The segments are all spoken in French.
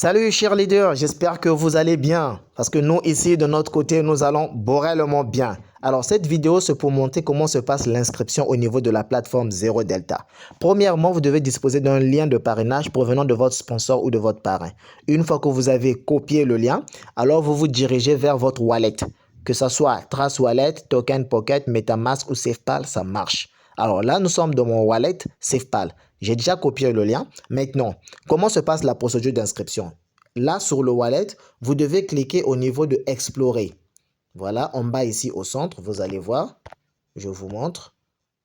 Salut chers leaders, j'espère que vous allez bien parce que nous ici de notre côté nous allons borellement bien. Alors cette vidéo c'est pour montrer comment se passe l'inscription au niveau de la plateforme Zero Delta. Premièrement, vous devez disposer d'un lien de parrainage provenant de votre sponsor ou de votre parrain. Une fois que vous avez copié le lien, alors vous vous dirigez vers votre wallet. Que ce soit Trust Wallet, Token Pocket, MetaMask ou SafePal, ça marche. Alors là, nous sommes dans mon wallet SafePal. J'ai déjà copié le lien. Maintenant, comment se passe la procédure d'inscription? Là, sur le wallet, vous devez cliquer au niveau de Explorer. Voilà, en bas ici au centre, vous allez voir. Je vous montre.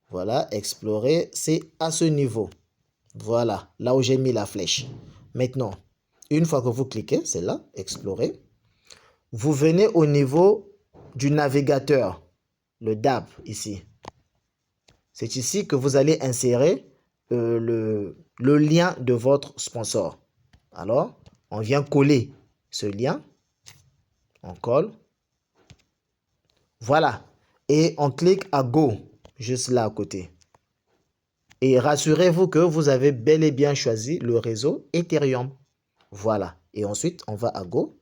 Voilà, Explorer, c'est à ce niveau. Voilà, là où j'ai mis la flèche. Maintenant, une fois que vous cliquez, c'est là, Explorer. Vous venez au niveau du navigateur, le DAB ici. C'est ici que vous allez insérer le lien de votre sponsor. Alors, on vient coller ce lien. On colle. Voilà. Et on clique à Go, juste là à côté. Et rassurez-vous que vous avez bel et bien choisi le réseau Ethereum. Voilà. Et ensuite, on va à Go.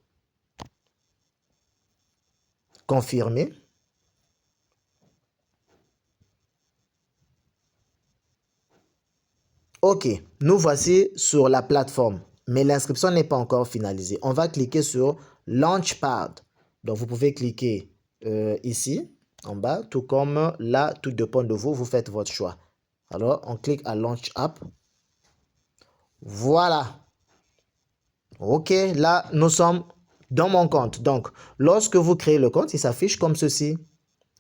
Confirmer. Ok, nous voici sur la plateforme, mais l'inscription n'est pas encore finalisée. On va cliquer sur Launchpad. Donc, vous pouvez cliquer ici, en bas, tout comme là, tout dépend de vous, vous faites votre choix. Alors, on clique à Launch App. Voilà. Ok, là, nous sommes dans mon compte. Donc, lorsque vous créez le compte, il s'affiche comme ceci.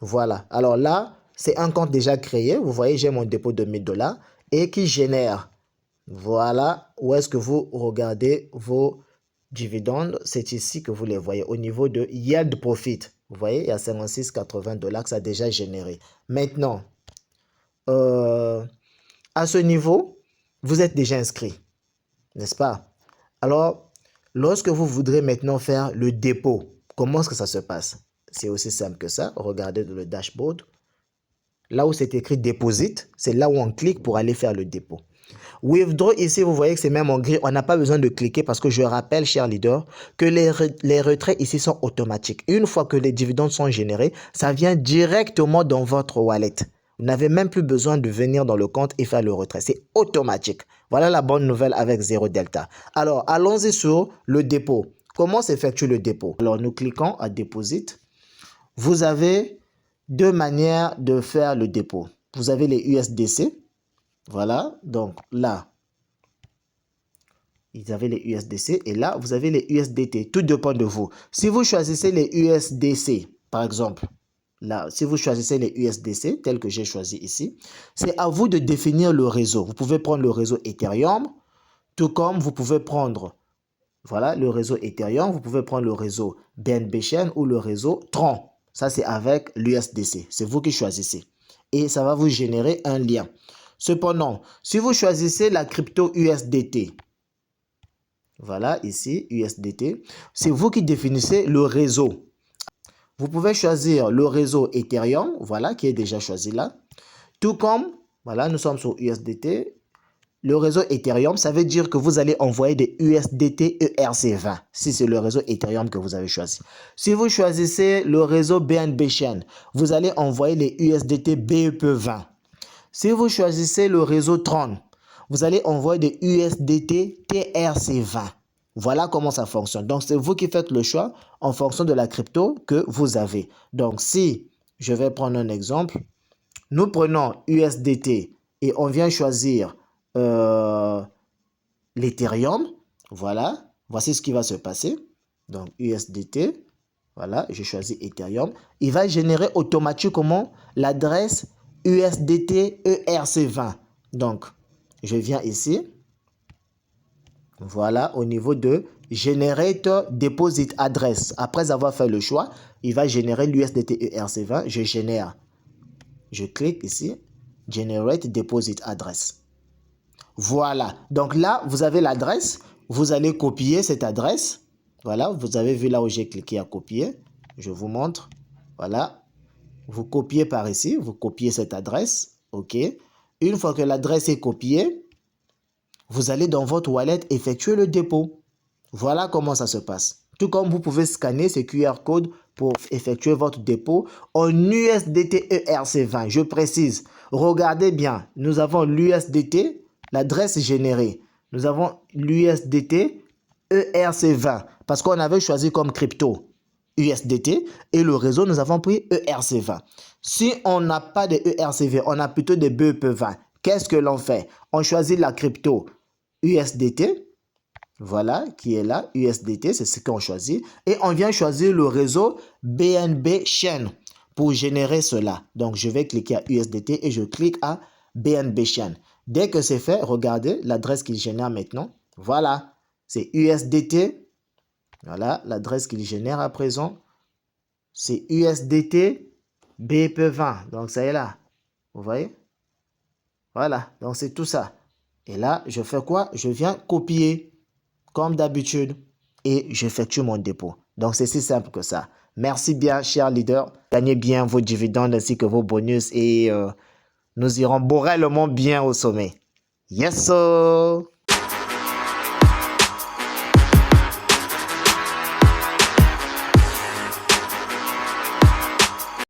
Voilà. Alors là, c'est un compte déjà créé. Vous voyez, j'ai mon dépôt de 1000 $ et qui génère. Voilà où est-ce que vous regardez vos dividendes. C'est ici que vous les voyez au niveau de Yield Profit. Vous voyez, il y a 56,80 $ que ça a déjà généré. Maintenant, à ce niveau, vous êtes déjà inscrit, n'est-ce pas? Alors, lorsque vous voudrez maintenant faire le dépôt, comment est-ce que ça se passe? C'est aussi simple que ça. Regardez dans le dashboard. Là où c'est écrit Deposit, c'est là où on clique pour aller faire le dépôt. Withdraw, ici, vous voyez que c'est même en gris. On n'a pas besoin de cliquer parce que je rappelle, chers leaders, que les retraits ici sont automatiques. Une fois que les dividendes sont générés, ça vient directement dans votre wallet. Vous n'avez même plus besoin de venir dans le compte et faire le retrait. C'est automatique. Voilà la bonne nouvelle avec Zero Delta. Alors, allons-y sur le dépôt. Comment s'effectue le dépôt? Alors, nous cliquons à Deposit. Vous avez deux manières de faire le dépôt. Vous avez les USDC. Voilà, donc là, vous avez les USDC et là, vous avez les USDT. Tout dépend de vous. Si vous choisissez les USDC, par exemple, là, si vous choisissez les USDC, tel que j'ai choisi ici, c'est à vous de définir le réseau. Vous pouvez prendre le réseau Ethereum, tout comme vous pouvez prendre, voilà, le réseau Ethereum, vous pouvez prendre le réseau BNB Chain ou le réseau Tron. Ça, c'est avec l'USDC. C'est vous qui choisissez. Et ça va vous générer un lien. Cependant, si vous choisissez la crypto USDT, voilà ici USDT, c'est vous qui définissez le réseau. Vous pouvez choisir le réseau Ethereum, voilà qui est déjà choisi là. Tout comme, voilà nous sommes sur USDT, le réseau Ethereum, ça veut dire que vous allez envoyer des USDT ERC20 si c'est le réseau Ethereum que vous avez choisi. Si vous choisissez le réseau BNB Chain, vous allez envoyer les USDT BEP20. Si vous choisissez le réseau Tron, vous allez envoyer des USDT TRC20. Voilà comment ça fonctionne. Donc, c'est vous qui faites le choix en fonction de la crypto que vous avez. Donc, si je vais prendre un exemple, nous prenons USDT et on vient choisir l'Ethereum. Voilà, voici ce qui va se passer. Donc, USDT, voilà, je choisis Ethereum. Il va générer automatiquement l'adresse USDT ERC20. Donc, je viens ici. Voilà, au niveau de Generate Deposit Address. Après avoir fait le choix, il va générer l'USDT ERC20. Je génère. Je clique ici. Generate Deposit Address. Voilà. Donc là, vous avez l'adresse. Vous allez copier cette adresse. Voilà, vous avez vu là où j'ai cliqué à copier. Je vous montre. Voilà. Vous copiez par ici. Vous copiez cette adresse. OK. Une fois que l'adresse est copiée, vous allez dans votre wallet effectuer le dépôt. Voilà comment ça se passe. Tout comme vous pouvez scanner ce QR code pour effectuer votre dépôt en USDT ERC20. Je précise, regardez bien, nous avons l'USDT, l'adresse générée. Nous avons l'USDT ERC20 parce qu'on avait choisi comme crypto USDT et le réseau, nous avons pris ERC20. Si on n'a pas de ERC20, on a plutôt des BEP20. Qu'est-ce que l'on fait? On choisit la crypto USDT. Voilà, qui est là, USDT, c'est ce qu'on choisit. Et on vient choisir le réseau BNB Chain pour générer cela. Donc, je vais cliquer à USDT et je clique à BNB Chain. Dès que c'est fait, regardez l'adresse qu'il génère maintenant. Voilà, c'est USDT. Voilà, l'adresse qu'il génère à présent. C'est USDT BEP20. Donc, ça est là. Vous voyez? Voilà, donc c'est tout ça. Et là, je fais quoi? Je viens copier comme d'habitude et j'effectue mon dépôt. Donc, c'est si simple que ça. Merci bien, cher leader. Gagnez bien vos dividendes ainsi que vos bonus et nous irons borellement bien au sommet. Yes, sir!